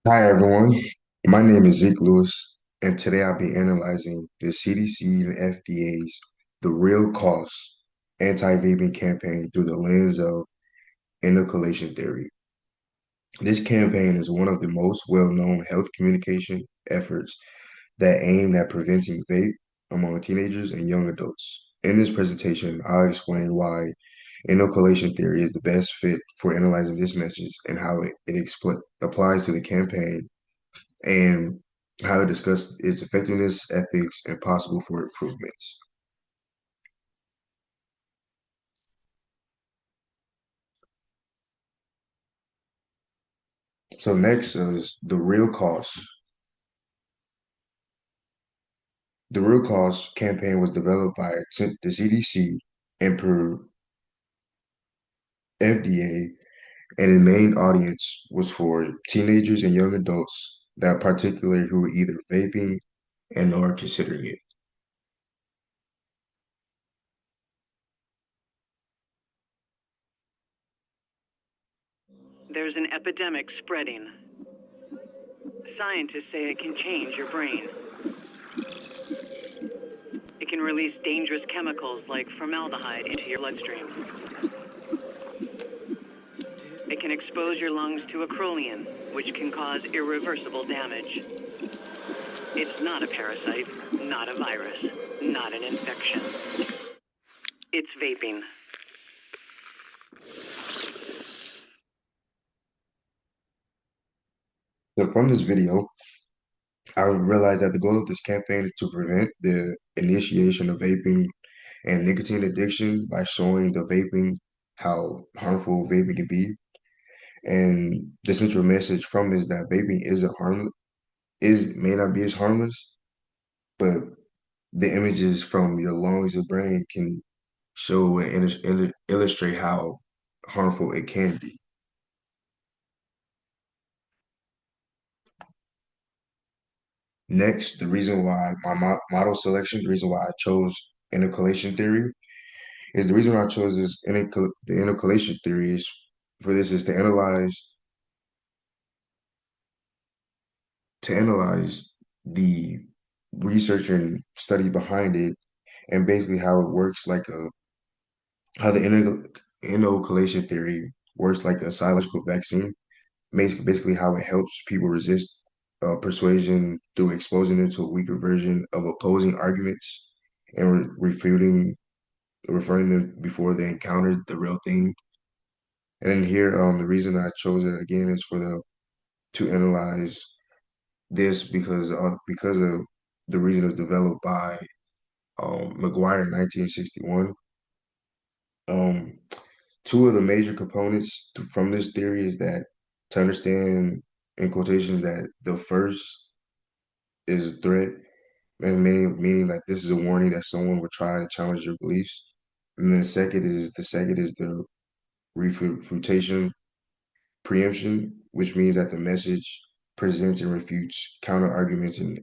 Hi everyone, my name is Zeke Lewis, and today I'll be analyzing the CDC and FDA's The Real Cost anti-vaping campaign through the lens of inoculation theory. This campaign is one of the most well-known health communication efforts that aim at preventing vape among teenagers and young adults. In this presentation, I'll explain why inoculation theory is the best fit for analyzing this message and how it applies to the campaign and how to discuss its effectiveness, ethics, and possible for improvements. So next is the real cost. The real cost campaign was developed by the CDC and per FDA, and the main audience was for teenagers and young adults that particularly who were either vaping and or considering it. There's an epidemic spreading. Scientists say it can change your brain. It can release dangerous chemicals like formaldehyde into your bloodstream. It can expose your lungs to acrolein, which can cause irreversible damage. It's not a parasite, not a virus, not an infection. It's vaping. So from this video, I realized that the goal of this campaign is to prevent the initiation of vaping and nicotine addiction by showing the vaping how harmful vaping can be. And the central message from is that vaping isn't harmless, is may not be as harmless, but the images from your lungs or brain can show and illustrate how harmful it can be. Next, the reason why model selection, the reason why I chose inoculation theory is the reason why I chose the inoculation theory is for this is to analyze the research and study behind it and basically how it works how the inoculation theory works like a psychological vaccine, basically how it helps people resist persuasion through exposing them to a weaker version of opposing arguments and referring them before they encountered the real thing. And then here, the reason I chose it again is to analyze this because of the reason it was developed by McGuire in 1961. Um, Two of the major components from this theory is that to understand in quotations that the first is a threat, and meaning like this is a warning that someone would try to challenge your beliefs, and then the second is the refutation preemption, which means that the message presents and refutes counter arguments in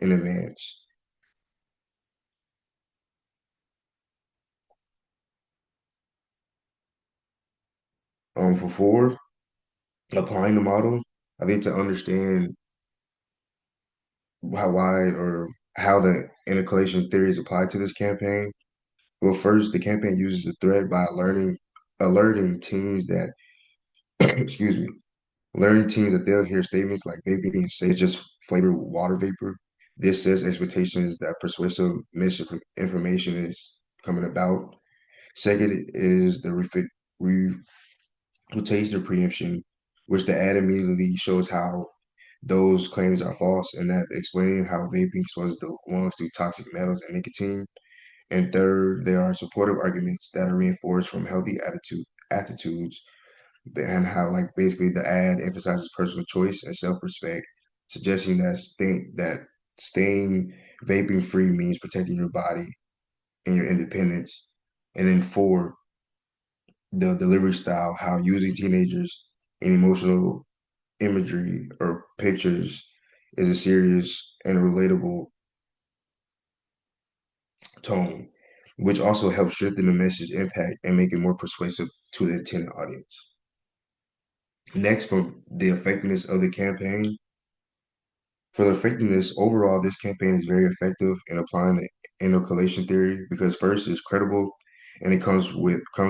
advance. For four, applying the model, I think to understand why or how the inoculation theory is applied to this campaign. Well, first, the campaign uses the threat by alerting teens that, excuse me, learning teens that they'll hear statements like vaping is safe, it's just flavored water vapor. This sets expectations that persuasive misinformation is coming about. Second is the refutation preemption, which the ad immediately shows how those claims are false and that explaining how vaping exposes the lungs to toxic metals and nicotine. And third, there are supportive arguments that are reinforced from healthy attitudes and how like basically the ad emphasizes personal choice and self-respect, suggesting that staying vaping free means protecting your body and your independence. And then four, the delivery style, how using teenagers in emotional imagery or pictures is a serious and relatable tone, which also helps strengthen the message impact and make it more persuasive to the intended audience. Next, from the effectiveness of the campaign, For the effectiveness, overall, this campaign is very effective in applying the inoculation theory because first, it's credible and it comes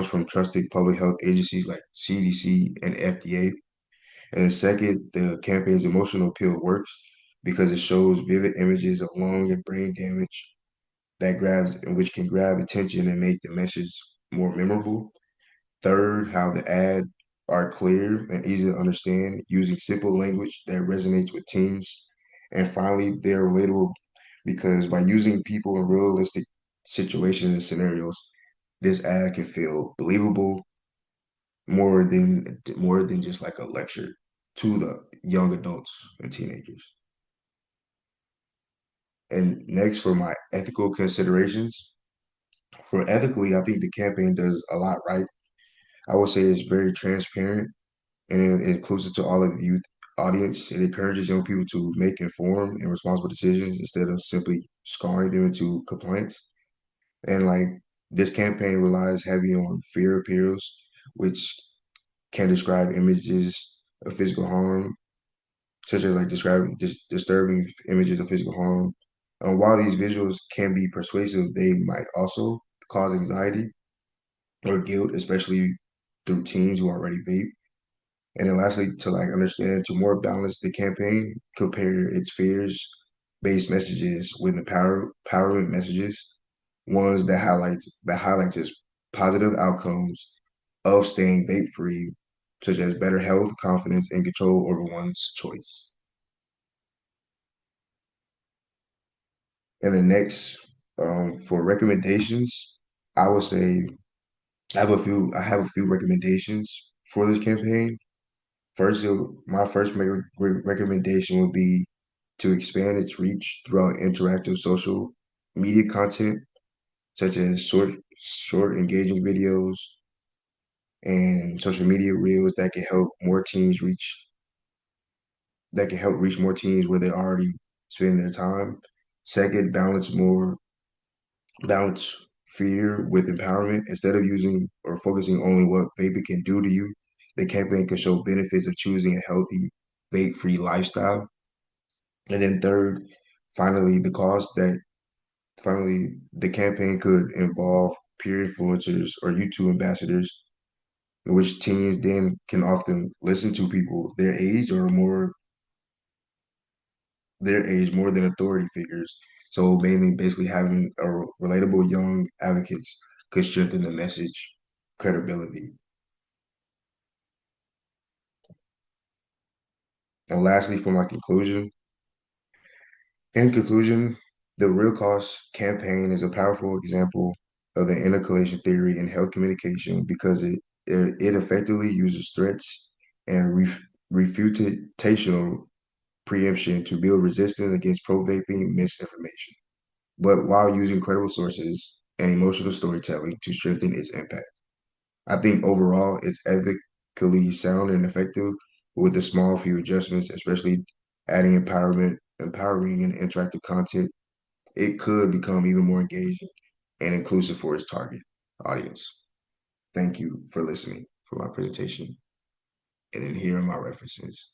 from trusted public health agencies like CDC and FDA. And then second, the campaign's emotional appeal works because it shows vivid images of lung and brain damage that grabs and which can grab attention and make the message more memorable. Third, how the ad are clear and easy to understand using simple language that resonates with teens. And finally, they're relatable because by using people in realistic situations and scenarios, this ad can feel believable more than just like a lecture to the young adults and teenagers. And next, for my ethical considerations, for ethically, I think the campaign does a lot right. I would say it's very transparent and inclusive to all of the youth audience. It encourages young people to make informed and responsible decisions instead of simply scarring them into compliance. And like this campaign relies heavy on fear appeals, which can describe images of physical harm, such as like describing disturbing images of physical harm. While these visuals can be persuasive, they might also cause anxiety or guilt, especially through teens who already vape. And then lastly, to like understand, to more balance the campaign, compare its fears-based messages with empowerment messages, ones that highlights its positive outcomes of staying vape-free, such as better health, confidence, and control over one's choice. And the next, for recommendations, I would say I have a few recommendations for this campaign. First, my first recommendation would be to expand its reach throughout interactive social media content, such as short engaging videos and social media reels that can help reach more teens where they already spend their time. Second, balance fear with empowerment. Instead of using or focusing only what vaping can do to you, the campaign can show benefits of choosing a healthy, vape-free lifestyle. And then third, finally, the campaign could involve peer influencers or YouTube ambassadors, in which teens then can often listen to people their age more than authority figures. So mainly basically having a relatable young advocates could strengthen the message credibility. And lastly, for my conclusion, in conclusion, the Real Cost campaign is a powerful example of the inoculation theory in health communication because it effectively uses threats and refutational preemption to build resistance against pro-vaping misinformation, but while using credible sources and emotional storytelling to strengthen its impact. I think overall it's ethically sound and effective with the small few adjustments, especially adding empowering and interactive content. It could become even more engaging and inclusive for its target audience. Thank you for listening for my presentation. And then here are my references.